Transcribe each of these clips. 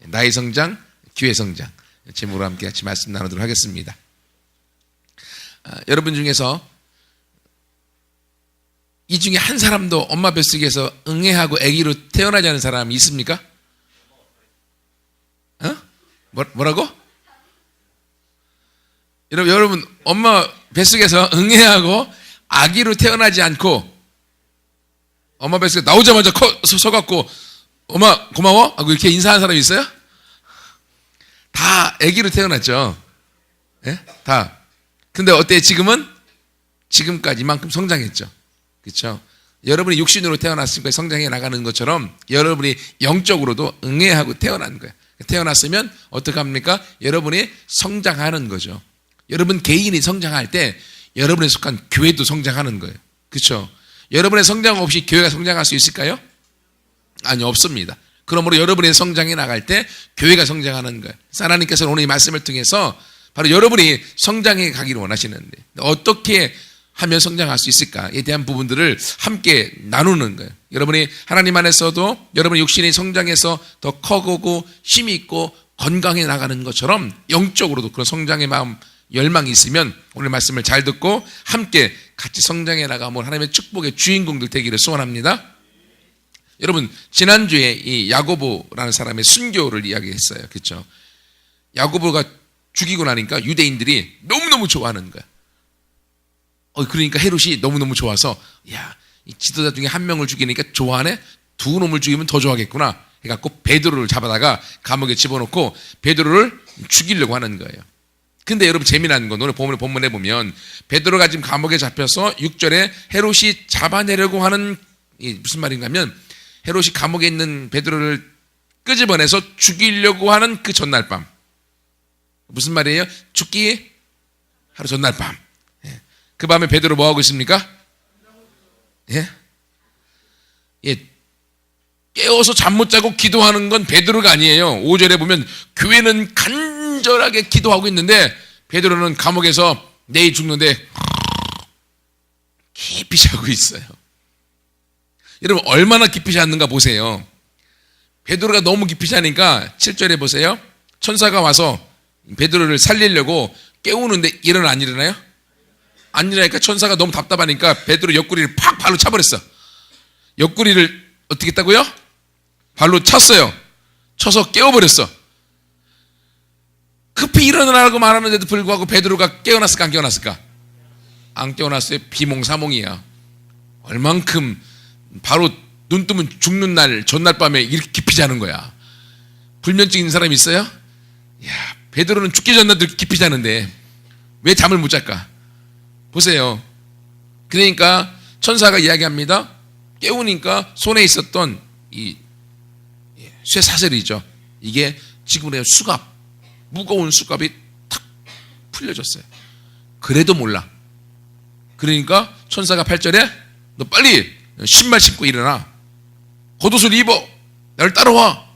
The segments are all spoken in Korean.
나의 성장, 교회 성장 제목으로 함께 같이 말씀 나누도록 하겠습니다. 여러분 중에서 이 중에 한 사람도 엄마 뱃속에서 응애하고 아기로 태어나지 않은 사람이 있습니까? 뭐라고? 여러분 엄마 뱃속에서 응애하고 아기로 태어나지 않고 엄마 뱃속에 나오자마자 서갖고 엄마 고마워? 하고 이렇게 인사하는 사람이 있어요? 다 아기로 태어났죠. 예? 다. 근데 어때요? 지금까지 이만큼 성장했죠. 그렇죠? 여러분이 육신으로 태어났으니까 성장해 나가는 것처럼 여러분이 영적으로도 응애하고 태어난 거예요. 태어났으면 어떻게 합니까? 여러분이 성장하는 거죠. 여러분 개인이 성장할 때 여러분에 속한 교회도 성장하는 거예요. 그렇죠? 여러분의 성장 없이 교회가 성장할 수 있을까요? 아니, 없습니다. 그러므로 여러분의 성장해 나갈 때 교회가 성장하는 거예요. 하나님께서는 오늘 이 말씀을 통해서 바로 여러분이 성장해 가기를 원하시는데 어떻게 하면 성장할 수 있을까에 대한 부분들을 함께 나누는 거예요. 여러분이 하나님 안에서도 여러분의 육신이 성장해서 더 커고 힘이 있고 건강해 나가는 것처럼 영적으로도 그런 성장의 마음, 열망이 있으면 오늘 말씀을 잘 듣고 함께 같이 성장해 나가면 하나님의 축복의 주인공들 되기를 소원합니다. 여러분 지난주에 이 야고보라는 사람의 순교를 이야기했어요. 그렇죠? 야고보가 죽이고 나니까 유대인들이 너무너무 좋아하는 거야. 그러니까 헤롯이 너무너무 좋아서 이 지도자 중에 한 명을 죽이니까 좋아하네? 두 놈을 죽이면 더 좋아하겠구나 해갖고 베드로를 잡아다가 감옥에 집어넣고 베드로를 죽이려고 하는 거예요. 근데 여러분 재미난 건 오늘 본문에 보면 베드로가 지금 감옥에 잡혀서 6절에 헤롯이 잡아내려고 하는 무슨 말인가 하면 헤롯이 감옥에 있는 베드로를 끄집어내서 죽이려고 하는 그 전날 밤. 무슨 말이에요? 죽기 하루 전날 밤. 그 밤에 베드로 뭐하고 있습니까? 깨워서 잠 못 자고 기도하는 건 베드로가 아니에요. 5절에 보면 교회는 간절하게 기도하고 있는데 베드로는 감옥에서 내일 죽는데 깊이 자고 있어요. 여러분 얼마나 깊이 잤는가 보세요. 베드로가 너무 깊이 자니까 7절에 보세요. 천사가 와서 베드로를 살리려고 깨우는데 일어나 안 일어나요? 안 일어나니까 천사가 너무 답답하니까 베드로 옆구리를 팍 발로 차버렸어. 옆구리를 어떻게 했다고요? 발로 찼어요. 쳐서 깨워버렸어. 급히 일어나라고 말하는데도 불구하고 베드로가 깨어났을까 안 깨어났을까? 안 깨어났어요. 비몽사몽이야. 얼만큼 바로 눈 뜨면 죽는 날 전날 밤에 이렇게 깊이 자는 거야. 불면증 있는 사람이 있어요? 베드로는 죽기 전날도 깊이 자는데 왜 잠을 못 잘까? 보세요. 그러니까 천사가 이야기합니다. 깨우니까 손에 있었던 이 쇠사슬이죠. 이게 지금의 수갑, 무거운 수갑이 탁 풀려졌어요. 그래도 몰라. 그러니까 천사가 8절에 너 빨리 신발 신고 일어나. 겉옷을 입어. 나를 따라와.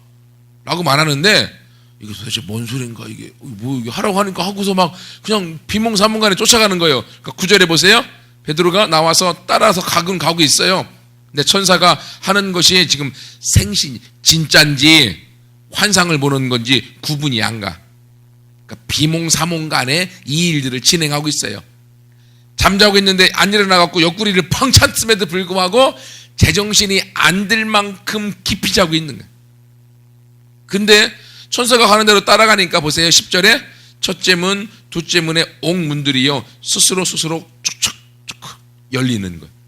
라고 말하는데 이게 도대체 뭔 소린가 이게 이게 하라고 하니까 하고서 막 그냥 비몽사몽간에 쫓아가는 거예요. 그러니까 9절에 보세요. 베드로가 나와서 따라서 가고 있어요. 근데 천사가 하는 것이 지금 생신 진짜인지 환상을 보는 건지 구분이 안 가. 그러니까 비몽사몽간에 이 일들을 진행하고 있어요. 잠자고 있는데 안 일어나갖고 옆구리를 펑 찼음에도 불구하고 제정신이 안 들 만큼 깊이 자고 있는 거예요. 근데 천사가 가는 대로 따라가니까 보세요. 10절에 첫째 문, 둘째 문의 옥문들이요 스스로 쭉쭉 열리는 거예요.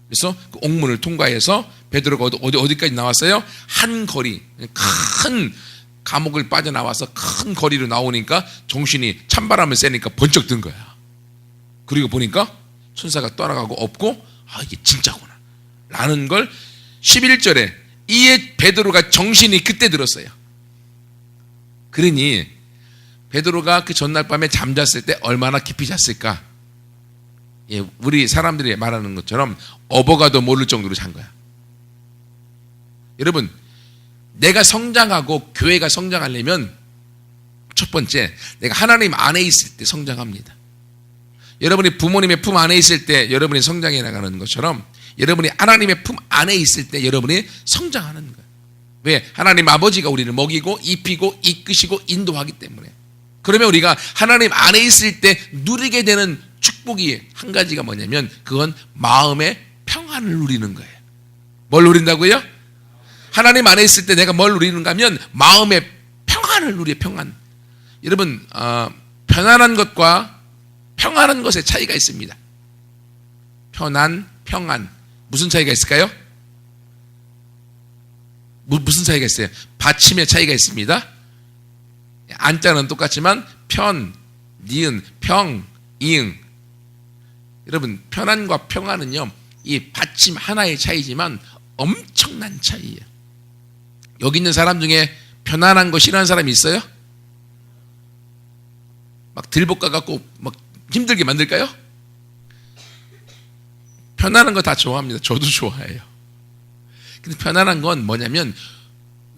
그래서 그 옥문을 통과해서 베드로가 어디까지 나왔어요? 한 거리, 큰 감옥을 빠져나와서 큰 거리로 나오니까 정신이 찬바람을 쐬니까 번쩍 든 거야. 그리고 보니까 천사가 떠나가고 없고 이게 진짜구나 라는 걸 11절에 이에 베드로가 정신이 그때 들었어요. 그러니 베드로가 그 전날 밤에 잠잤을 때 얼마나 깊이 잤을까? 우리 사람들이 말하는 것처럼 어버가도 모를 정도로 잔 거야. 여러분 내가 성장하고 교회가 성장하려면 첫 번째 내가 하나님 안에 있을 때 성장합니다. 여러분이 부모님의 품 안에 있을 때 여러분이 성장해 나가는 것처럼 여러분이 하나님의 품 안에 있을 때 여러분이 성장하는 거예요. 왜? 하나님 아버지가 우리를 먹이고 입히고 이끄시고 인도하기 때문에. 그러면 우리가 하나님 안에 있을 때 누리게 되는 축복이 한 가지가 뭐냐면 그건 마음의 평안을 누리는 거예요. 뭘 누린다고요? 하나님 안에 있을 때 내가 뭘 누리는가 하면 마음의 평안을 누려. 평안. 여러분 편안한 것과 평안한 것의 차이가 있습니다. 편안, 평안 무슨 차이가 있을까요? 무슨 차이가 있어요? 받침의 차이가 있습니다. 안자는 똑같지만 편, 니은, 평, 이응. 여러분 편안과 평안은요 이 받침 하나의 차이지만 엄청난 차이예요. 여기 있는 사람 중에 편안한 거 싫어하는 사람이 있어요? 막 들볶아 갖고 막 힘들게 만들까요? 편안한 거 다 좋아합니다. 저도 좋아해요. 근데 편안한 건 뭐냐면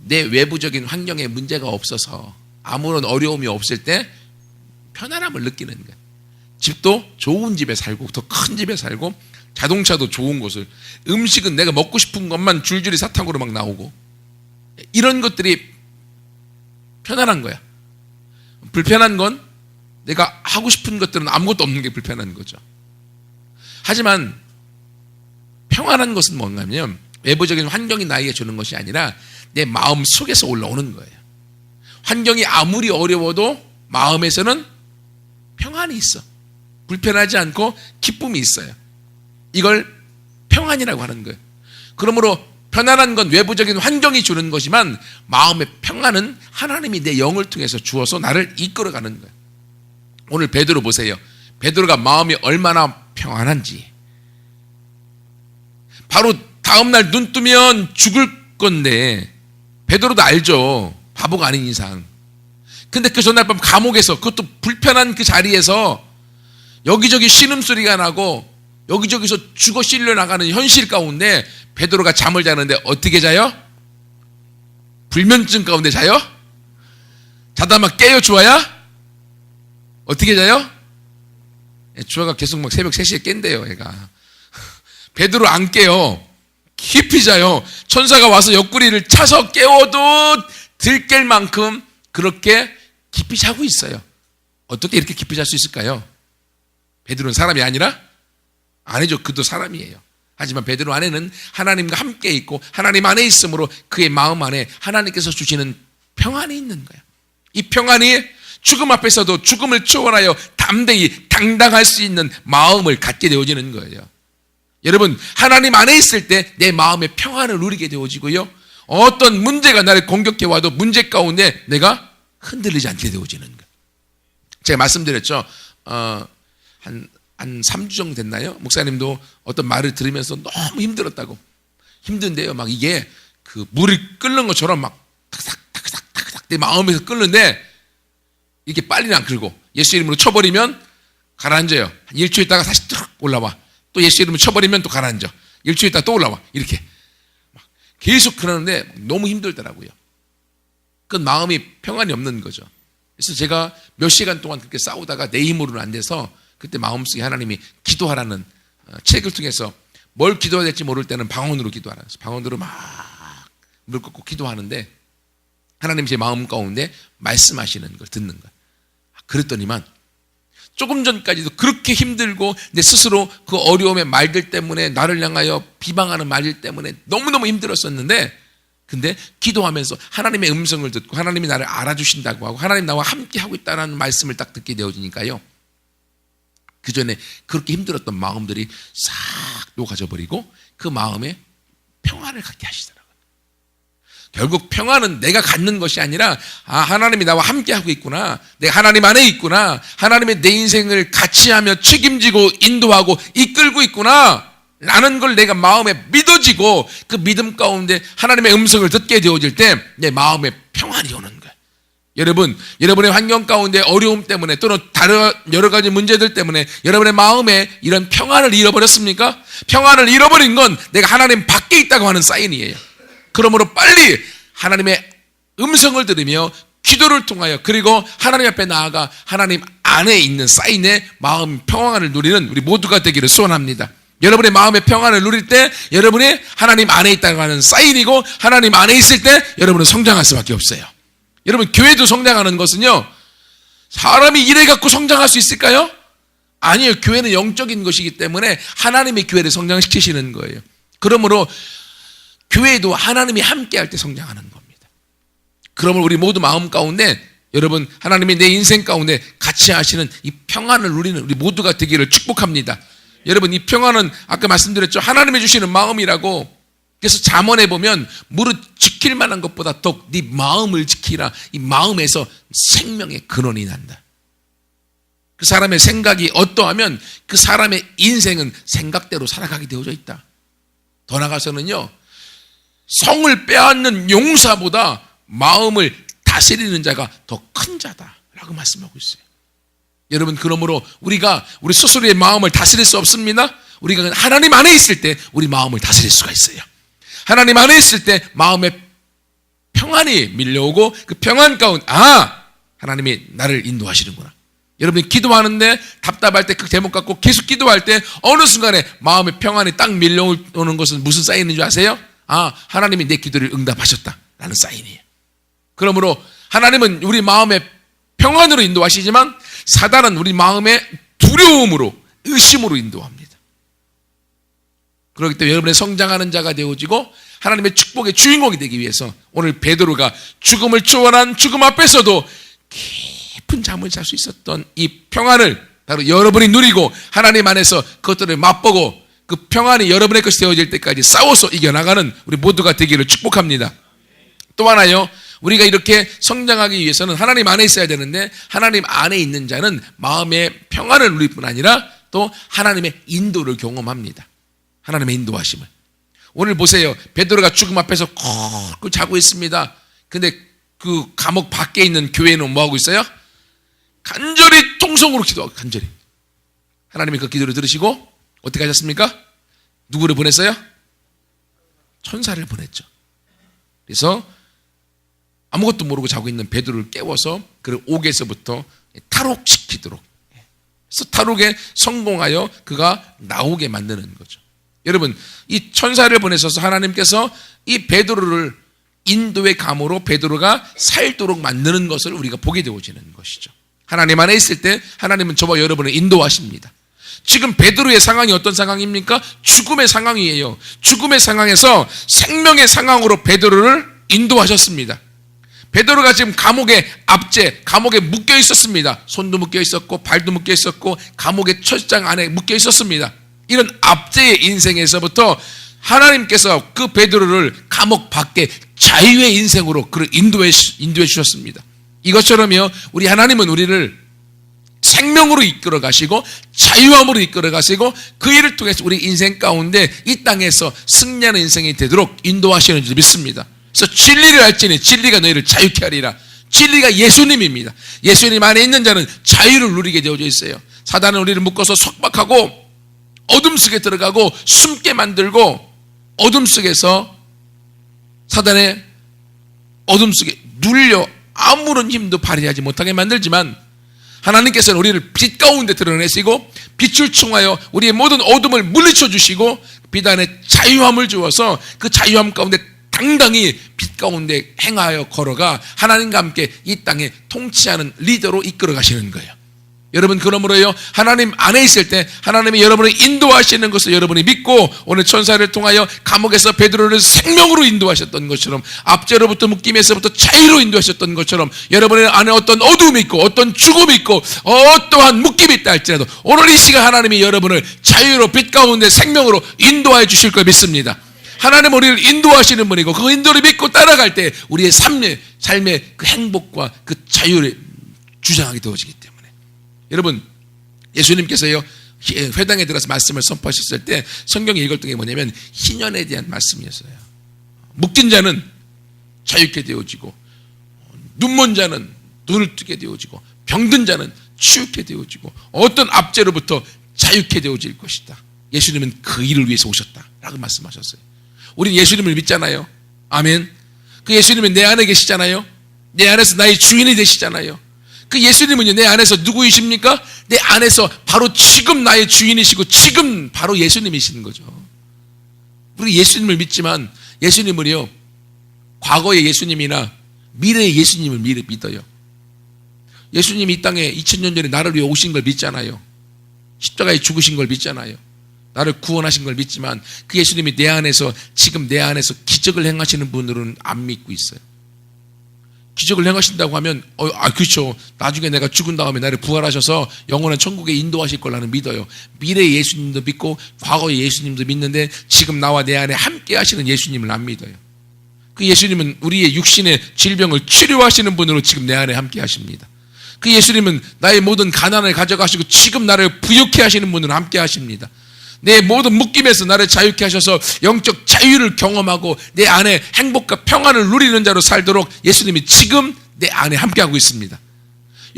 내 외부적인 환경에 문제가 없어서 아무런 어려움이 없을 때 편안함을 느끼는 거예요. 집도 좋은 집에 살고 더 큰 집에 살고 자동차도 좋은 곳을, 음식은 내가 먹고 싶은 것만 줄줄이 사탕으로 막 나오고, 이런 것들이 편안한 거야. 불편한 건 내가 하고 싶은 것들은 아무것도 없는 게 불편한 거죠. 하지만 평안한 것은 뭔가 하면 외부적인 환경이 나에게 주는 것이 아니라 내 마음 속에서 올라오는 거예요. 환경이 아무리 어려워도 마음에서는 평안이 있어. 불편하지 않고 기쁨이 있어요. 이걸 평안이라고 하는 거예요. 그러므로 편안한 건 외부적인 환경이 주는 것이지만 마음의 평안은 하나님이 내 영을 통해서 주어서 나를 이끌어가는 거예요. 오늘 베드로 보세요. 베드로가 마음이 얼마나 평안한지. 바로 다음날 눈 뜨면 죽을 건데 베드로도 알죠. 바보가 아닌 이상. 근데 그 전날 밤 감옥에서, 그것도 불편한 그 자리에서 여기저기 신음소리가 나고 여기저기서 죽어 실려 나가는 현실 가운데 베드로가 잠을 자는데 어떻게 자요? 불면증 가운데 자요? 자다 막 깨요, 주아야? 어떻게 자요? 주아가 계속 막 새벽 3시에 깬대요, 얘가. 베드로 안 깨요. 깊이 자요. 천사가 와서 옆구리를 차서 깨워도 들깰 만큼 그렇게 깊이 자고 있어요. 어떻게 이렇게 깊이 잘 수 있을까요? 베드로는 사람이 아니라? 아니죠. 그도 사람이에요. 하지만 베드로 안에는 하나님과 함께 있고 하나님 안에 있으므로 그의 마음 안에 하나님께서 주시는 평안이 있는 거예요. 이 평안이 죽음 앞에서도 죽음을 초월하여 담대히 당당할 수 있는 마음을 갖게 되어지는 거예요. 여러분, 하나님 안에 있을 때 내 마음의 평안을 누리게 되어지고요, 어떤 문제가 나를 공격해 와도 문제 가운데 내가 흔들리지 않게 되어지는 거예요. 제가 말씀드렸죠. 한 3주 정도 됐나요? 목사님도 어떤 말을 들으면서 너무 힘들었다고. 힘든데요, 막 이게 그 물이 끓는 것처럼 막 탁탁탁탁탁탁 내 마음에서 끓는데 이게 빨리는 안 끓고 예수 이름으로 쳐버리면 가라앉아요. 한 일주일 있다가 다시 쭉 올라와. 또 예수 이름으로 쳐버리면 또 가라앉아. 일주일 있다가 또 올라와. 이렇게 막 계속 그러는데 너무 힘들더라고요. 그건 마음이 평안이 없는 거죠. 그래서 제가 몇 시간 동안 그렇게 싸우다가 내 힘으로는 안 돼서 그때 마음속에 하나님이 기도하라는 책을 통해서 뭘 기도해야 될지 모를 때는 방언으로 기도하라. 방언으로 막 무릎 꿇고 기도하는데 하나님 제 마음 가운데 말씀하시는 걸 듣는 거예요. 그랬더니만 조금 전까지도 그렇게 힘들고 내 스스로 그 어려움의 말들 때문에 나를 향하여 비방하는 말들 때문에 너무너무 힘들었었는데, 근데 기도하면서 하나님의 음성을 듣고 하나님이 나를 알아주신다고 하고 하나님 나와 함께 하고 있다는 말씀을 딱 듣게 되어지니까요, 그 전에 그렇게 힘들었던 마음들이 싹 녹아져 버리고 그 마음에 평안을 갖게 하시더라고요. 결국 평안은 내가 갖는 것이 아니라, 하나님이 나와 함께 하고 있구나, 내가 하나님 안에 있구나, 하나님의 내 인생을 같이 하며 책임지고 인도하고 이끌고 있구나 라는 걸 내가 마음에 믿어지고 그 믿음 가운데 하나님의 음성을 듣게 되어질 때 내 마음에 평안이 오는 거예요. 여러분, 여러분의 환경 가운데 어려움 때문에 또는 다른 여러 가지 문제들 때문에 여러분의 마음에 이런 평안을 잃어버렸습니까? 평안을 잃어버린 건 내가 하나님 밖에 있다고 하는 사인이에요. 그러므로 빨리 하나님의 음성을 들으며 기도를 통하여 그리고 하나님 앞에 나아가 하나님 안에 있는 사인의 마음 평안을 누리는 우리 모두가 되기를 소원합니다. 여러분의 마음의 평안을 누릴 때 여러분이 하나님 안에 있다고 하는 사인이고, 하나님 안에 있을 때 여러분은 성장할 수밖에 없어요. 여러분, 교회도 성장하는 것은요, 사람이 이래 갖고 성장할 수 있을까요? 아니에요. 교회는 영적인 것이기 때문에 하나님의 교회를 성장시키시는 거예요. 그러므로 교회도 하나님이 함께할 때 성장하는 겁니다. 그러므로 우리 모두 마음 가운데, 여러분, 하나님이 내 인생 가운데 같이 하시는 이 평안을 누리는 우리 모두가 되기를 축복합니다. 여러분, 이 평안은 아까 말씀드렸죠. 하나님이 주시는 마음이라고. 그래서 잠언에 보면 무릇 지킬 만한 것보다 더 네 마음을 지키라. 이 마음에서 생명의 근원이 난다. 그 사람의 생각이 어떠하면 그 사람의 인생은 생각대로 살아가게 되어져 있다. 더 나아가서는요, 성을 빼앗는 용사보다 마음을 다스리는 자가 더 큰 자다라고 말씀하고 있어요. 여러분, 그러므로 우리가 우리 스스로의 마음을 다스릴 수 없습니다. 우리가 하나님 안에 있을 때 우리 마음을 다스릴 수가 있어요. 하나님 안에 있을 때 마음의 평안이 밀려오고, 그 평안 가운데 하나님이 나를 인도하시는구나. 여러분이 기도하는데 답답할 때 그 제목 갖고 계속 기도할 때 어느 순간에 마음의 평안이 딱 밀려오는 것은 무슨 사인인 줄 아세요? 하나님이 내 기도를 응답하셨다라는 사인이에요. 그러므로 하나님은 우리 마음의 평안으로 인도하시지만 사단은 우리 마음의 두려움으로, 의심으로 인도합니다. 그렇기 때문에 여러분의 성장하는 자가 되어지고 하나님의 축복의 주인공이 되기 위해서 오늘 베드로가 죽음을 초월한 죽음 앞에서도 깊은 잠을 잘 수 있었던 이 평안을 바로 여러분이 누리고 하나님 안에서 그것들을 맛보고 그 평안이 여러분의 것이 되어질 때까지 싸워서 이겨나가는 우리 모두가 되기를 축복합니다. 또 하나요, 우리가 이렇게 성장하기 위해서는 하나님 안에 있어야 되는데, 하나님 안에 있는 자는 마음의 평안을 누릴 뿐 아니라 또 하나님의 인도를 경험합니다. 하나님의 인도하심을. 오늘 보세요. 베드로가 죽음 앞에서 qorqor 자고 있습니다. 근데 그 감옥 밖에 있는 교회는 뭐하고 있어요? 간절히 통성으로 기도하고, 간절히. 하나님이 그 기도를 들으시고 어떻게 하셨습니까? 누구를 보냈어요? 천사를 보냈죠. 그래서 아무것도 모르고 자고 있는 베드로를 깨워서 그를 옥에서부터 탈옥시키도록, 그래서 탈옥에 성공하여 그가 나오게 만드는 거죠. 여러분, 이 천사를 보내셔서 하나님께서 이 베드로를 인도의 감으로 베드로가 살도록 만드는 것을 우리가 보게 되어지는 것이죠. 하나님 안에 있을 때 하나님은 저와 여러분을 인도하십니다. 지금 베드로의 상황이 어떤 상황입니까? 죽음의 상황이에요. 죽음의 상황에서 생명의 상황으로 베드로를 인도하셨습니다. 베드로가 지금 감옥에 묶여 있었습니다. 손도 묶여 있었고 발도 묶여 있었고 감옥의 철장 안에 묶여 있었습니다. 이런 압제의 인생에서부터 하나님께서 그 베드로를 감옥 밖에 자유의 인생으로 그를 인도해 주셨습니다. 이것처럼요, 우리 하나님은 우리를 생명으로 이끌어 가시고 자유함으로 이끌어 가시고 그 일을 통해서 우리 인생 가운데 이 땅에서 승리하는 인생이 되도록 인도하시는 줄 믿습니다. 그래서 진리를 알지니 진리가 너희를 자유케 하리라. 진리가 예수님입니다. 예수님 안에 있는 자는 자유를 누리게 되어져 있어요. 사단은 우리를 묶어서 속박하고 어둠 속에 들어가고 숨게 만들고 어둠 속에서 사단의 어둠 속에 눌려 아무런 힘도 발휘하지 못하게 만들지만, 하나님께서는 우리를 빛 가운데 드러내시고 빛을 총하여 우리의 모든 어둠을 물리쳐 주시고 비단의 자유함을 주어서 그 자유함 가운데 당당히 빛 가운데 행하여 걸어가 하나님과 함께 이 땅에 통치하는 리더로 이끌어 가시는 거예요. 여러분, 그러므로요, 하나님 안에 있을 때 하나님이 여러분을 인도하시는 것을 여러분이 믿고 오늘 천사를 통하여 감옥에서 베드로를 생명으로 인도하셨던 것처럼, 압제로부터 묶임에서부터 자유로 인도하셨던 것처럼 여러분의 안에 어떤 어둠이 있고 어떤 죽음이 있고 어떠한 묶임이 있다 할지라도 오늘 이 시간 하나님이 여러분을 자유로 빛 가운데 생명으로 인도하여 주실 걸 믿습니다. 하나님 우리를 인도하시는 분이고 그 인도를 믿고 따라갈 때 우리의 삶의 그 행복과 그 자유를 주장하게 되어지기 때문에, 여러분, 예수님께서요 회당에 들어서 말씀을 선포하셨을 때 성경에 읽었던 게 뭐냐면 희년에 대한 말씀이었어요. 묶인 자는 자유케 되어지고 눈먼 자는 눈을 뜨게 되어지고 병든 자는 치유케 되어지고 어떤 압제로부터 자유케 되어질 것이다. 예수님은 그 일을 위해서 오셨다라고 말씀하셨어요. 우리는 예수님을 믿잖아요. 아멘. 그 예수님은 내 안에 계시잖아요. 내 안에서 나의 주인이 되시잖아요. 그 예수님은요, 내 안에서 누구이십니까? 내 안에서 바로 지금 나의 주인이시고 지금 바로 예수님이시는 거죠. 우리 예수님을 믿지만 예수님을요, 과거의 예수님이나 미래의 예수님을 믿어요. 예수님이 이 땅에 2000년 전에 나를 위해 오신 걸 믿잖아요. 십자가에 죽으신 걸 믿잖아요. 나를 구원하신 걸 믿지만 그 예수님이 내 안에서, 지금 내 안에서 기적을 행하시는 분들은 안 믿고 있어요. 기적을 행하신다고 하면 그렇죠, 나중에 내가 죽은 다음에 나를 부활하셔서 영원한 천국에 인도하실 걸 나는 믿어요. 미래의 예수님도 믿고 과거의 예수님도 믿는데 지금 나와 내 안에 함께 하시는 예수님을 안 믿어요. 그 예수님은 우리의 육신의 질병을 치료하시는 분으로 지금 내 안에 함께 하십니다. 그 예수님은 나의 모든 가난을 가져가시고 지금 나를 부유케 하시는 분으로 함께 하십니다. 내 모든 묶임에서 나를 자유케 하셔서 영적 자유를 경험하고 내 안에 행복과 평안을 누리는 자로 살도록 예수님이 지금 내 안에 함께하고 있습니다.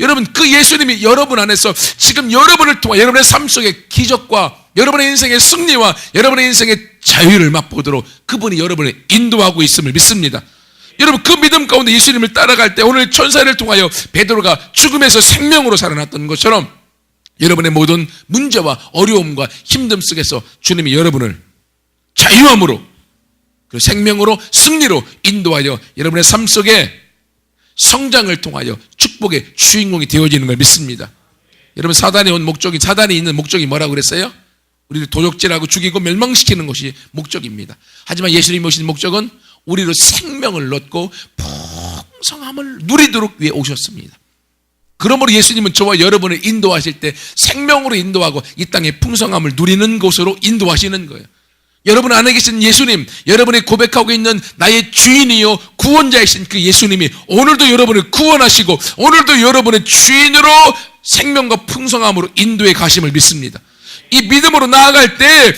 여러분, 그 예수님이 여러분 안에서 지금 여러분을 통해 여러분의 삶 속의 기적과 여러분의 인생의 승리와 여러분의 인생의 자유를 맛보도록 그분이 여러분을 인도하고 있음을 믿습니다. 여러분, 그 믿음 가운데 예수님을 따라갈 때 오늘 천사를 통하여 베드로가 죽음에서 생명으로 살아났던 것처럼 여러분의 모든 문제와 어려움과 힘듦 속에서 주님이 여러분을 자유함으로, 그 생명으로, 승리로 인도하여 여러분의 삶 속에 성장을 통하여 축복의 주인공이 되어지는 걸 믿습니다. 여러분, 사단이 있는 목적이 뭐라고 그랬어요? 우리를 도적질하고 죽이고 멸망시키는 것이 목적입니다. 하지만 예수님이 오신 목적은 우리로 생명을 얻고 풍성함을 누리도록 위해 오셨습니다. 그러므로 예수님은 저와 여러분을 인도하실 때 생명으로 인도하고 이 땅의 풍성함을 누리는 곳으로 인도하시는 거예요. 여러분 안에 계신 예수님, 여러분이 고백하고 있는 나의 주인이요 구원자이신 그 예수님이 오늘도 여러분을 구원하시고 오늘도 여러분의 주인으로 생명과 풍성함으로 인도해 가심을 믿습니다. 이 믿음으로 나아갈 때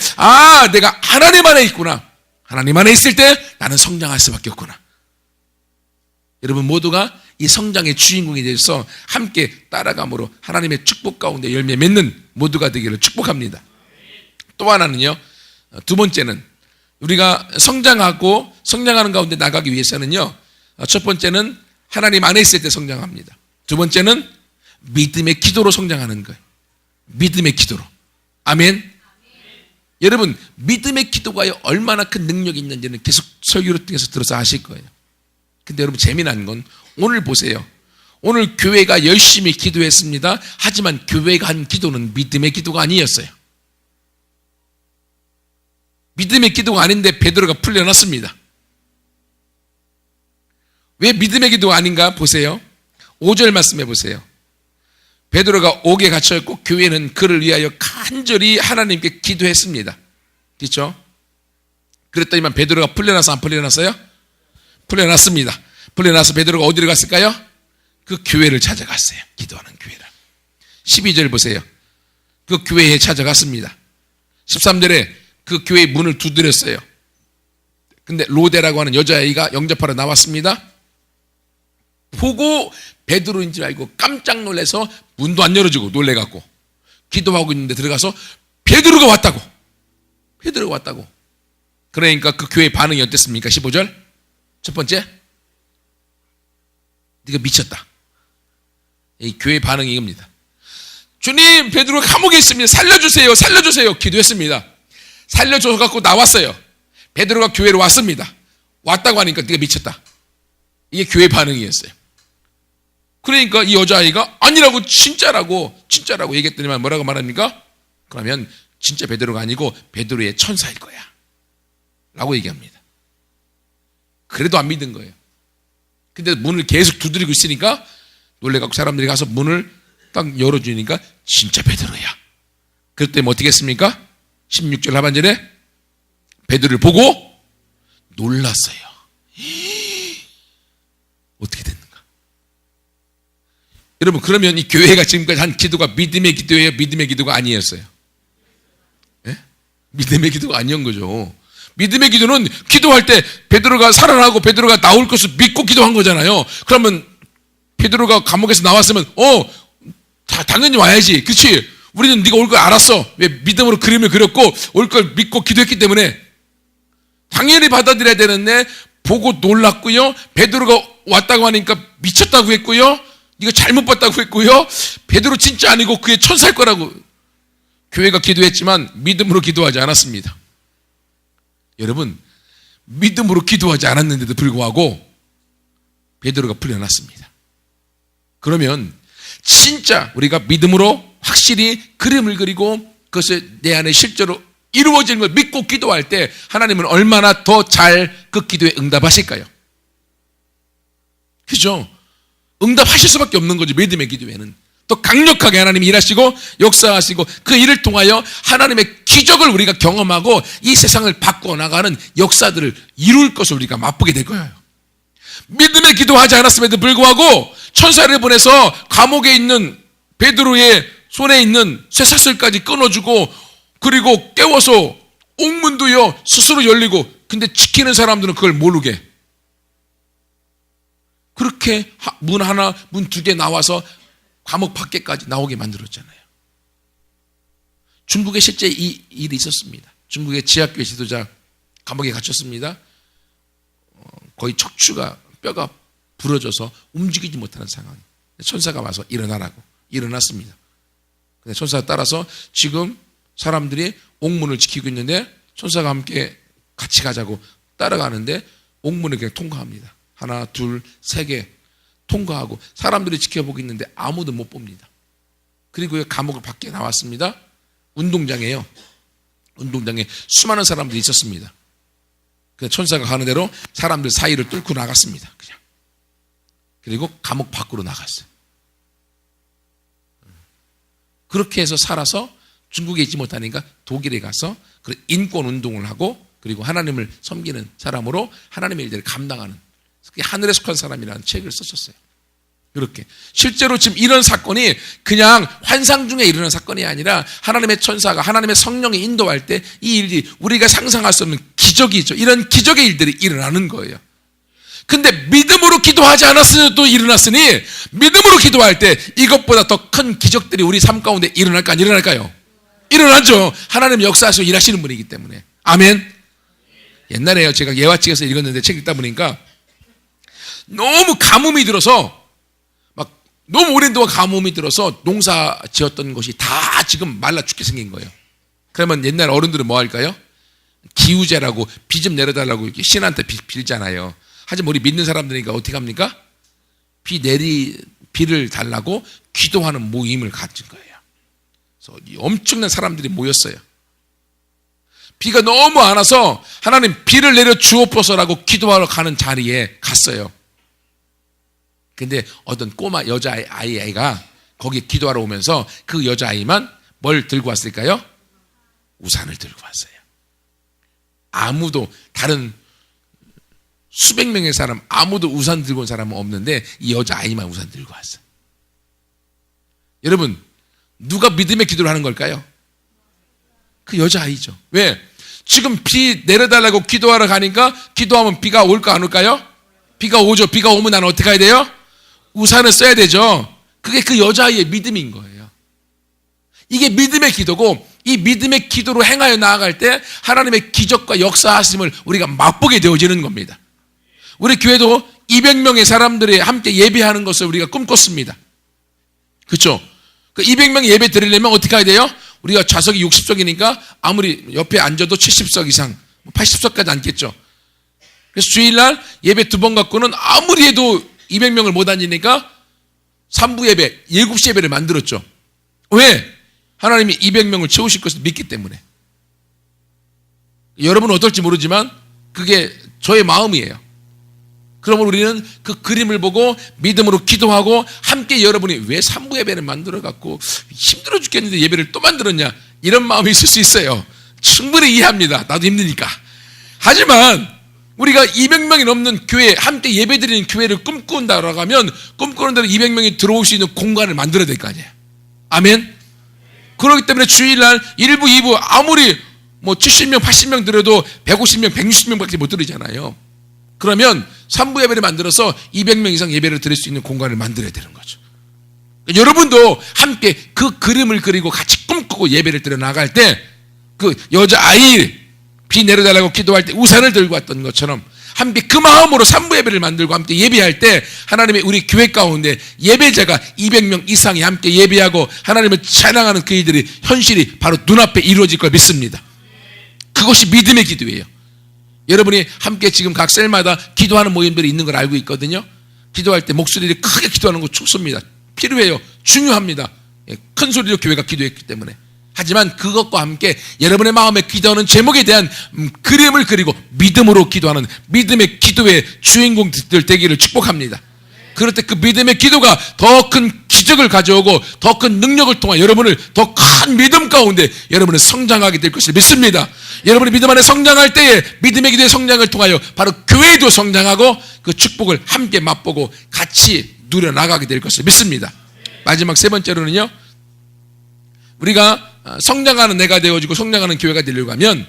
내가 하나님 안에 있구나. 하나님 안에 있을 때 나는 성장할 수밖에 없구나. 여러분 모두가 이 성장의 주인공이 되어서 함께 따라감으로 하나님의 축복 가운데 열매 맺는 모두가 되기를 축복합니다. 또 하나는요, 두 번째는 우리가 성장하는 가운데 나가기 위해서는요, 첫 번째는 하나님 안에 있을 때 성장합니다. 두 번째는 믿음의 기도로 성장하는 거예요. 믿음의 기도로. 아멘. 여러분, 믿음의 기도가 얼마나 큰 능력이 있는지는 계속 설교를 통해서 들어서 아실 거예요. 근데 여러분, 재미난 건 오늘 보세요. 오늘 교회가 열심히 기도했습니다. 하지만 교회가 한 기도는 믿음의 기도가 아니었어요. 믿음의 기도가 아닌데 베드로가 풀려났습니다. 왜 믿음의 기도가 아닌가 보세요. 5절 말씀해 보세요. 베드로가 옥에 갇혀있고 교회는 그를 위하여 간절히 하나님께 기도했습니다. 그렇죠? 그랬더니만 베드로가 풀려나서 안 풀려났어요? 풀려났습니다. 풀려나서 베드로가 어디로 갔을까요? 그 교회를 찾아갔어요. 기도하는 교회를. 12절 보세요. 그 교회에 찾아갔습니다. 13절에 그 교회의 문을 두드렸어요. 근데 로데라고 하는 여자아이가 영접하러 나왔습니다. 보고 베드로인 줄 알고 깜짝 놀라서 문도 안 열어주고 놀래갖고 기도하고 있는데 들어가서 베드로가 왔다고. 그러니까 그 교회의 반응이 어땠습니까? 15절. 첫 번째, 네가 미쳤다. 이 교회의 반응이 이겁니다. 주님, 베드로가 감옥에 있습니다. 살려주세요. 기도했습니다. 살려줘서 갖고 나왔어요. 베드로가 교회로 왔습니다. 왔다고 하니까 네가 미쳤다. 이게 교회 반응이었어요. 그러니까 이 여자아이가 아니라고 진짜라고 얘기했더니만 뭐라고 말합니까? 그러면 진짜 베드로가 아니고 베드로의 천사일 거야 라고 얘기합니다. 그래도 안 믿은 거예요. 근데 문을 계속 두드리고 있으니까 놀래갖고 사람들이 가서 문을 딱 열어주니까 진짜 베드로야. 그때 어떻게 했습니까? 16절 하반절에 베드로를 보고 놀랐어요. 어떻게 됐는가? 여러분, 그러면 이 교회가 지금까지 한 기도가 믿음의 기도예요? 믿음의 기도가 아니었어요? 예? 믿음의 기도가 아니었던 거죠. 믿음의 기도는 기도할 때 베드로가 살아나고 베드로가 나올 것을 믿고 기도한 거잖아요. 그러면 베드로가 감옥에서 나왔으면 당연히 와야지. 그렇지? 우리는 네가 올 걸 알았어. 왜? 믿음으로 그림을 그렸고 올 걸 믿고 기도했기 때문에 당연히 받아들여야 되는데 보고 놀랐고요. 베드로가 왔다고 하니까 미쳤다고 했고요. 이거 잘못 봤다고 했고요. 베드로 진짜 아니고 그게 천사일 거라고. 교회가 기도했지만 믿음으로 기도하지 않았습니다. 여러분, 믿음으로 기도하지 않았는데도 불구하고 베드로가 풀려났습니다. 그러면 진짜 우리가 믿음으로 확실히 그림을 그리고 그것을 내 안에 실제로 이루어지는 걸 믿고 기도할 때 하나님은 얼마나 더 잘 그 기도에 응답하실까요? 그죠? 응답하실 수밖에 없는 거죠. 믿음의 기도에는 더 강력하게 하나님이 일하시고 역사하시고 그 일을 통하여 하나님의 기적을 우리가 경험하고 이 세상을 바꿔 나가는 역사들을 이룰 것을 우리가 맛보게 될 거예요. 믿음의 기도하지 않았음에도 불구하고 천사를 보내서 감옥에 있는 베드로의 손에 있는 쇠사슬까지 끊어주고 그리고 깨워서 옥문도요 스스로 열리고, 근데 지키는 사람들은 그걸 모르게 그렇게 문 하나 문 두 개 나와서 감옥 밖에까지 나오게 만들었잖아요. 중국에 실제 이 일이 있었습니다. 중국의 지하교회 지도자 감옥에 갇혔습니다. 거의 척추가 뼈가 부러져서 움직이지 못하는 상황. 천사가 와서 일어나라고 일어났습니다. 근데 천사가 따라서 지금 사람들이 옥문을 지키고 있는데 천사가 함께 같이 가자고 따라가는데 옥문을 그냥 통과합니다. 하나, 둘, 세 개 통과하고 사람들이 지켜보고 있는데 아무도 못 봅니다. 그리고 감옥을 밖에 나왔습니다. 운동장에요. 운동장에 수많은 사람들이 있었습니다. 천사가 가는 대로 사람들 사이를 뚫고 나갔습니다. 그냥. 그리고 감옥 밖으로 나갔어요. 그렇게 해서 살아서 중국에 있지 못하니까 독일에 가서 인권 운동을 하고 그리고 하나님을 섬기는 사람으로 하나님의 일들을 감당하는 하늘에 속한 사람이라는 책을 쓰셨어요. 그렇게 실제로 지금 이런 사건이 그냥 환상 중에 일어난 사건이 아니라 하나님의 천사가 하나님의 성령이 인도할 때 이 일이 우리가 상상할 수 없는 기적이죠. 이런 기적의 일들이 일어나는 거예요. 근데 믿음으로 기도하지 않았으니 또 일어났으니 믿음으로 기도할 때 이것보다 더 큰 기적들이 우리 삶 가운데 일어날까 안 일어날까요? 일어나죠. 하나님 역사하시고 일하시는 분이기 때문에. 아멘. 옛날에요 제가 예화책에서 읽었는데 책 읽다 보니까 너무 가뭄이 들어서 막 너무 오랜 동안 가뭄이 들어서 농사 지었던 것이 다 지금 말라 죽게 생긴 거예요. 그러면 옛날 어른들은 뭐 할까요? 기우제라고 비 좀 내려달라고 이렇게 신한테 빌잖아요. 하지만 우리 믿는 사람들이니까 어떻게 합니까? 비를 달라고 기도하는 모임을 가진 거예요. 그래서 엄청난 사람들이 모였어요. 비가 너무 안 와서 하나님 비를 내려 주옵소서라고 기도하러 가는 자리에 갔어요. 근데 어떤 꼬마 여자아이가 거기 기도하러 오면서 그 여자아이만 뭘 들고 왔을까요? 우산을 들고 왔어요. 아무도 다른 수백 명의 사람 아무도 우산 들고 온 사람은 없는데 이 여자아이만 우산 들고 왔어요. 여러분 누가 믿음의 기도를 하는 걸까요? 그 여자아이죠. 왜? 지금 비 내려달라고 기도하러 가니까 기도하면 비가 올까 안 올까요? 비가 오죠. 비가 오면 나는 어떻게 해야 돼요? 우산을 써야 되죠. 그게 그 여자아이의 믿음인 거예요. 이게 믿음의 기도고 이 믿음의 기도로 행하여 나아갈 때 하나님의 기적과 역사하심을 우리가 맛보게 되어지는 겁니다. 우리 교회도 200명의 사람들이 함께 예배하는 것을 우리가 꿈꿨습니다. 그렇죠? 그 200명 예배 드리려면 어떻게 해야 돼요? 우리가 좌석이 60석이니까 아무리 옆에 앉아도 70석 이상, 80석까지 앉겠죠. 그래서 주일날 예배 2번 갖고는 아무리 해도 200명을 못 앉으니까 3부 예배, 7시 예배를 만들었죠. 왜? 하나님이 200명을 채우실 것을 믿기 때문에. 여러분은 어떨지 모르지만 그게 저의 마음이에요. 그러면 우리는 그 그림을 보고 믿음으로 기도하고 함께 여러분이 왜 3부 예배를 만들어갖고 힘들어 죽겠는데 예배를 또 만들었냐 이런 마음이 있을 수 있어요. 충분히 이해합니다. 나도 힘드니까. 하지만 우리가 200명이 넘는 교회 함께 예배드리는 교회를 꿈꾼다라고 하면 꿈꾸는 대로 200명이 들어올 수 있는 공간을 만들어야 될 거 아니에요. 아멘. 그렇기 때문에 주일날 1부 2부 아무리 뭐 70명 80명 들어도 150명 160명밖에 못 들으잖아요. 그러면 3부 예배를 만들어서 200명 이상 예배를 드릴 수 있는 공간을 만들어야 되는 거죠. 여러분도 함께 그 그림을 그리고 같이 꿈꾸고 예배를 드려 나갈 때 그 여자아이 비 내려달라고 기도할 때 우산을 들고 왔던 것처럼 함께 그 마음으로 삼부 예배를 만들고 함께 예배할 때 하나님의 우리 교회 가운데 예배자가 200명 이상이 함께 예배하고 하나님을 찬양하는 그 일들이 현실이 바로 눈앞에 이루어질 걸 믿습니다. 그것이 믿음의 기도예요. 여러분이 함께 지금 각 셀마다 기도하는 모임들이 있는 걸 알고 있거든요. 기도할 때 목소리를 크게 기도하는 거 좋습니다. 필요해요. 중요합니다. 큰 소리로 교회가 기도했기 때문에. 하지만 그것과 함께 여러분의 마음에 기도하는 제목에 대한 그림을 그리고 믿음으로 기도하는 믿음의 기도의 주인공들 되기를 축복합니다. 그럴 때 그 믿음의 기도가 더 큰 기적을 가져오고 더 큰 능력을 통해 여러분을 더 큰 믿음 가운데 여러분은 성장하게 될 것을 믿습니다. 여러분이 믿음 안에 성장할 때에 믿음의 기도의 성장을 통하여 바로 교회도 성장하고 그 축복을 함께 맛보고 같이 누려나가게 될 것을 믿습니다. 마지막 세 번째로는요, 우리가 성장하는 내가 되어지고 성장하는 교회가 되려고 하면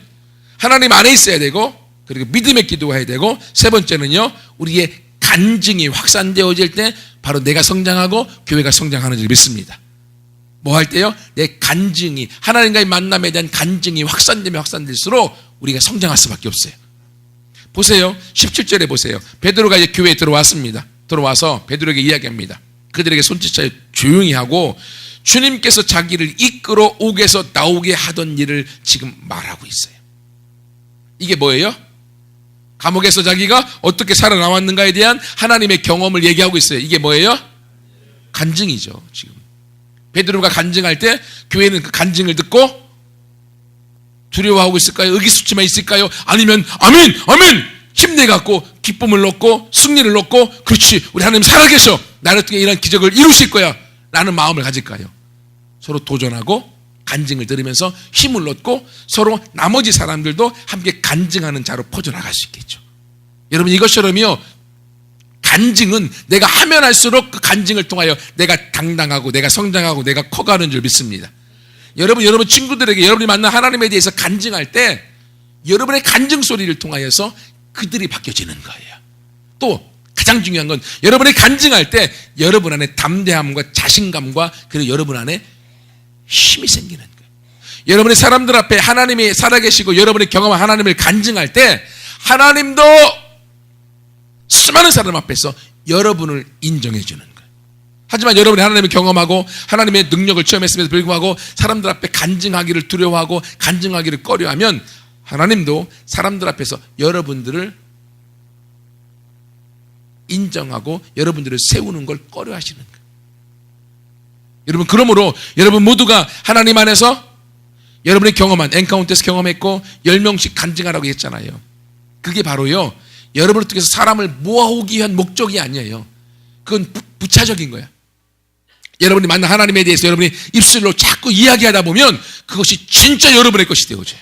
하나님 안에 있어야 되고, 그리고 믿음의 기도가 해야 되고, 세 번째는요, 우리의 간증이 확산되어질 때 바로 내가 성장하고 교회가 성장하는 줄 믿습니다. 뭐 할 때요? 내 간증이, 하나님과의 만남에 대한 간증이 확산되면 확산될수록 우리가 성장할 수밖에 없어요. 보세요. 17절에 보세요. 베드로가 이제 교회에 들어왔습니다. 들어와서 베드로에게 이야기합니다. 그들에게 손짓하여 조용히 하고 주님께서 자기를 이끌어 옥에서 나오게 하던 일을 지금 말하고 있어요. 이게 뭐예요? 감옥에서 자기가 어떻게 살아나왔는가에 대한 하나님의 경험을 얘기하고 있어요. 이게 뭐예요? 간증이죠. 지금 베드로가 간증할 때 교회는 그 간증을 듣고 두려워하고 있을까요? 의기소침해 있을까요? 아니면 아멘 아멘 힘내갖고 기쁨을 얻고 승리를 얻고 그렇지 우리 하나님 살아계셔 나를 통해 이런 기적을 이루실 거야 라는 마음을 가질까요? 서로 도전하고 간증을 들으면서 힘을 얻고 서로 나머지 사람들도 함께 간증하는 자로 퍼져나갈 수 있겠죠. 여러분, 이것처럼요, 간증은 내가 하면 할수록 그 간증을 통하여 내가 당당하고 내가 성장하고 내가 커가는 줄 믿습니다. 여러분 친구들에게 여러분이 만난 하나님에 대해서 간증할 때 여러분의 간증 소리를 통하여서 그들이 바뀌어지는 거예요. 또 가장 중요한 건 여러분이 간증할 때 여러분 안에 담대함과 자신감과 그리고 여러분 안에 힘이 생기는 거예요. 여러분이 사람들 앞에 하나님이 살아계시고 여러분이 경험한 하나님을 간증할 때 하나님도 수많은 사람 앞에서 여러분을 인정해 주는 거예요. 하지만 여러분이 하나님을 경험하고 하나님의 능력을 체험했음에도 불구하고 사람들 앞에 간증하기를 두려워하고 간증하기를 꺼려하면 하나님도 사람들 앞에서 여러분들을 인정하고 여러분들을 세우는 걸 꺼려 하시는 거예요. 여러분, 그러므로 여러분 모두가 하나님 안에서 여러분이 경험한 엔카운트에서 경험했고 10명씩 간증하라고 했잖아요. 그게 바로요, 여러분을 통해서 사람을 모아오기 위한 목적이 아니에요. 그건 부차적인 거야. 여러분이 만난 하나님에 대해서 여러분이 입술로 자꾸 이야기하다 보면 그것이 진짜 여러분의 것이 되어져요.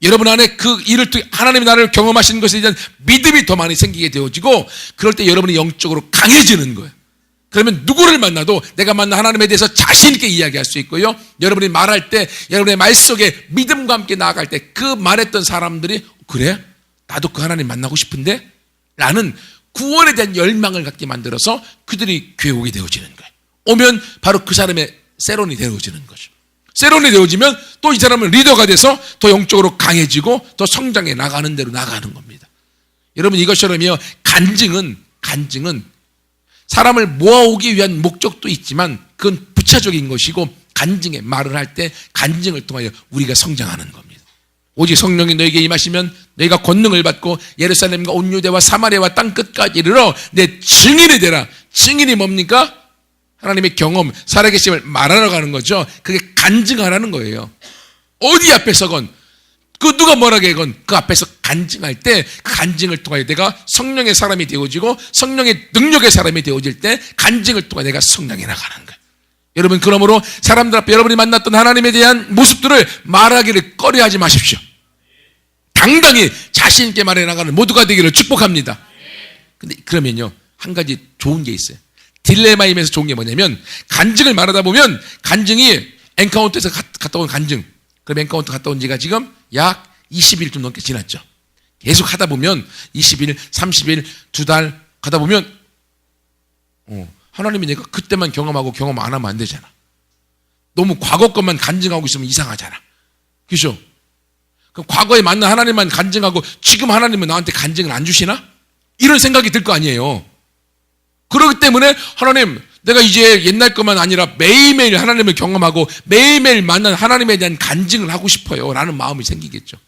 여러분 안에 그 일을 통해 하나님이 나를 경험하시는 것에 대한 믿음이 더 많이 생기게 되어지고, 그럴 때 여러분이 영적으로 강해지는 거예요. 그러면 누구를 만나도 내가 만난 하나님에 대해서 자신 있게 이야기할 수 있고요, 여러분이 말할 때 여러분의 말 속에 믿음과 함께 나아갈 때 그 말했던 사람들이 그래? 나도 그 하나님 만나고 싶은데? 라는 구원에 대한 열망을 갖게 만들어서 그들이 교회 오게 되어지는 거예요. 오면 바로 그 사람의 세론이 되어지는 거죠. 세론이 되어지면 또 이 사람은 리더가 돼서 더 영적으로 강해지고 더 성장해 나가는 대로 나가는 겁니다. 여러분, 이것처럼요, 간증은 사람을 모아오기 위한 목적도 있지만 그건 부차적인 것이고, 간증의 말을 할 때 간증을 통하여 우리가 성장하는 겁니다. 오직 성령이 너에게 임하시면 너희가 권능을 받고 예루살렘과 온 유대와 사마리아와 땅 끝까지 이르러 내 증인이 되라. 증인이 뭡니까? 하나님의 경험, 살아계심을 말하러 가는 거죠. 그게 간증하라는 거예요. 어디 앞에 서건 그 누가 뭐라고 하건 그 앞에서 간증할 때 그 간증을 통하여 내가 성령의 사람이 되어지고 성령의 능력의 사람이 되어질 때 간증을 통해 내가 성장해 나가는 거예요. 여러분, 그러므로 사람들 앞에 여러분이 만났던 하나님에 대한 모습들을 말하기를 꺼려하지 마십시오. 당당히 자신 있게 말해 나가는 모두가 되기를 축복합니다. 근데 그러면요, 한 가지 좋은 게 있어요. 딜레마임에서 좋은 게 뭐냐면, 간증을 말하다 보면 간증이 엔카운트에서 갔다 온 간증, 그럼 엔카운트 갔다 온 지가 지금 약 20일 좀 넘게 지났죠. 계속 하다 보면 20일, 30일, 2달 가다 보면 하나님이 내가 그때만 경험하고 경험 안 하면 안 되잖아. 너무 과거 것만 간증하고 있으면 이상하잖아. 그죠? 그럼 과거에 만난 하나님만 간증하고 지금 하나님은 나한테 간증을 안 주시나? 이런 생각이 들 거 아니에요. 그렇기 때문에 하나님, 내가 이제 옛날 것만 아니라 매일매일 하나님을 경험하고 매일매일 만난 하나님에 대한 간증을 하고 싶어요 라는 마음이 생기겠죠.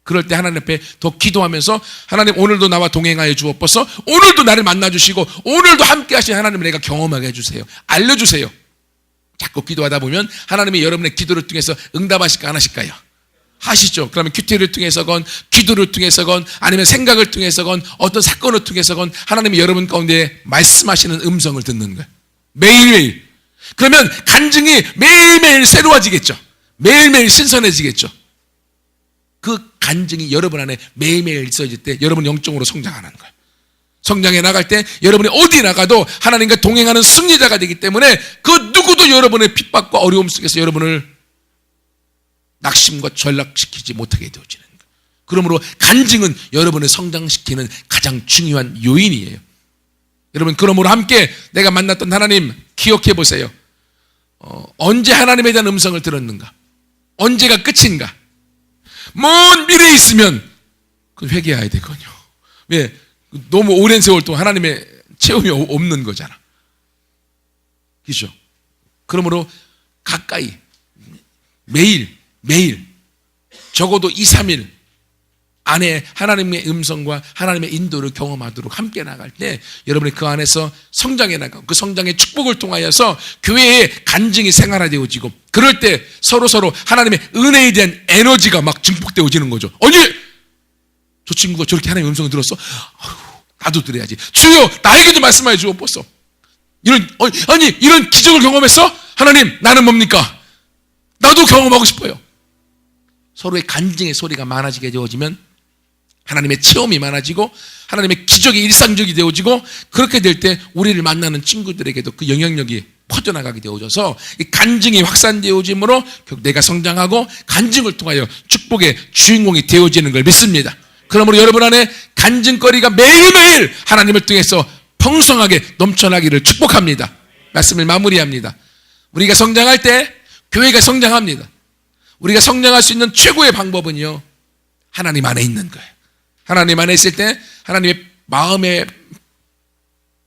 그럴 때 하나님 앞에 더 기도하면서 하나님, 오늘도 나와 동행하여 주옵소서. 오늘도 나를 만나주시고 오늘도 함께 하신 하나님을 내가 경험하게 해주세요. 알려주세요. 자꾸 기도하다 보면 하나님이 여러분의 기도를 통해서 응답하실까 안 하실까요? 하시죠. 그러면 큐티를 통해서건 기도를 통해서건 아니면 생각을 통해서건 어떤 사건을 통해서건 하나님이 여러분 가운데 말씀하시는 음성을 듣는 거예요. 매일매일. 그러면 간증이 매일매일 새로워지겠죠. 매일매일 신선해지겠죠. 그 간증이 여러분 안에 매일매일 있어질 때 여러분 영적으로 성장하는 거예요. 성장해 나갈 때 여러분이 어디 나가도 하나님과 동행하는 승리자가 되기 때문에 그 누구도 여러분의 핍박과 어려움 속에서 여러분을 낙심과 전락시키지 못하게 되어지는 거예요. 그러므로 간증은 여러분을 성장시키는 가장 중요한 요인이에요. 여러분, 그러므로 함께 내가 만났던 하나님 기억해 보세요. 언제 하나님에 대한 음성을 들었는가? 언제가 끝인가? 먼 미래에 있으면 그건 회개해야 되거든요. 왜? 너무 오랜 세월 동안 하나님의 체험이 없는 거잖아. 그렇죠? 그러므로 가까이 매일 적어도 2, 3일 안에 하나님의 음성과 하나님의 인도를 경험하도록 함께 나갈 때 여러분이 그 안에서 성장해 나가고 그 성장의 축복을 통하여서 교회의 간증이 생활화되어지고 그럴 때 서로 하나님의 은혜에 대한 에너지가 막 증폭되어지는 거죠. 아니, 저 친구가 저렇게 하나님의 음성을 들었어? 나도 들어야지. 주여, 나에게도 말씀하여 주옵소서. 이런 기적을 경험했어? 하나님, 나는 뭡니까? 나도 경험하고 싶어요. 서로의 간증의 소리가 많아지게 되어지면 하나님의 체험이 많아지고 하나님의 기적이 일상적이 되어지고 그렇게 될 때 우리를 만나는 친구들에게도 그 영향력이 퍼져나가게 되어져서 이 간증이 확산되어짐으로 결국 내가 성장하고 간증을 통하여 축복의 주인공이 되어지는 걸 믿습니다. 그러므로 여러분 안에 간증거리가 매일매일 하나님을 통해서 풍성하게 넘쳐나기를 축복합니다. 말씀을 마무리합니다. 우리가 성장할 때 교회가 성장합니다. 우리가 성장할 수 있는 최고의 방법은요, 하나님 안에 있는 거예요. 하나님 안에 있을 때 하나님의 마음의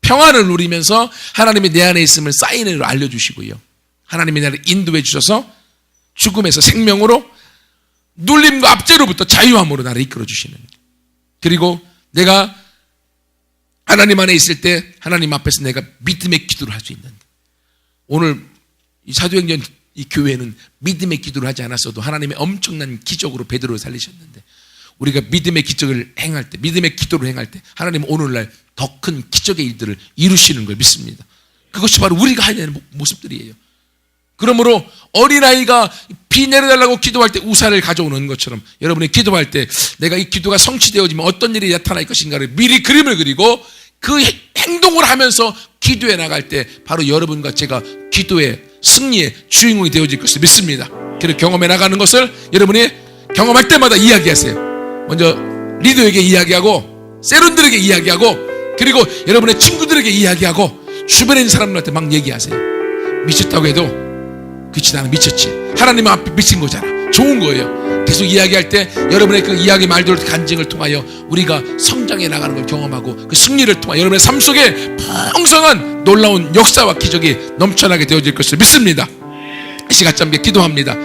평안을 누리면서 하나님이 내 안에 있음을 사인으로 알려주시고요, 하나님이 나를 인도해 주셔서 죽음에서 생명으로, 눌림과 압제로부터 자유함으로 나를 이끌어 주시는 거예요. 그리고 내가 하나님 안에 있을 때 하나님 앞에서 내가 믿음의 기도를 할 수 있는 거예요. 오늘 이 사도행전 이 교회는 믿음의 기도를 하지 않았어도 하나님의 엄청난 기적으로 베드로를 살리셨는데, 우리가 믿음의 기적을 행할 때, 믿음의 기도를 행할 때 하나님은 오늘날 더 큰 기적의 일들을 이루시는 걸 믿습니다. 그것이 바로 우리가 해야 되는 모습들이에요. 그러므로 어린아이가 비 내려달라고 기도할 때 우산을 가져오는 것처럼 여러분이 기도할 때 내가 이 기도가 성취되어지면 어떤 일이 나타날 것인가를 미리 그림을 그리고 그 행동을 하면서 기도해 나갈 때 바로 여러분과 제가 기도의 승리의 주인공이 되어질 것을 믿습니다. 그리고 경험해 나가는 것을 여러분이 경험할 때마다 이야기하세요. 먼저 리더에게 이야기하고 세론들에게 이야기하고 그리고 여러분의 친구들에게 이야기하고 주변에 있는 사람들한테 막 얘기하세요. 미쳤다고 해도 그치, 나는 미쳤지. 하나님 앞에 미친 거잖아. 좋은 거예요. 계속 이야기할 때 여러분의 그 이야기 말들 간증을 통하여 우리가 성장해 나가는 걸 경험하고 그 승리를 통하여 여러분의 삶 속에 풍성한 놀라운 역사와 기적이 넘쳐나게 되어질 것을 믿습니다. 이 시간 함께 기도합니다.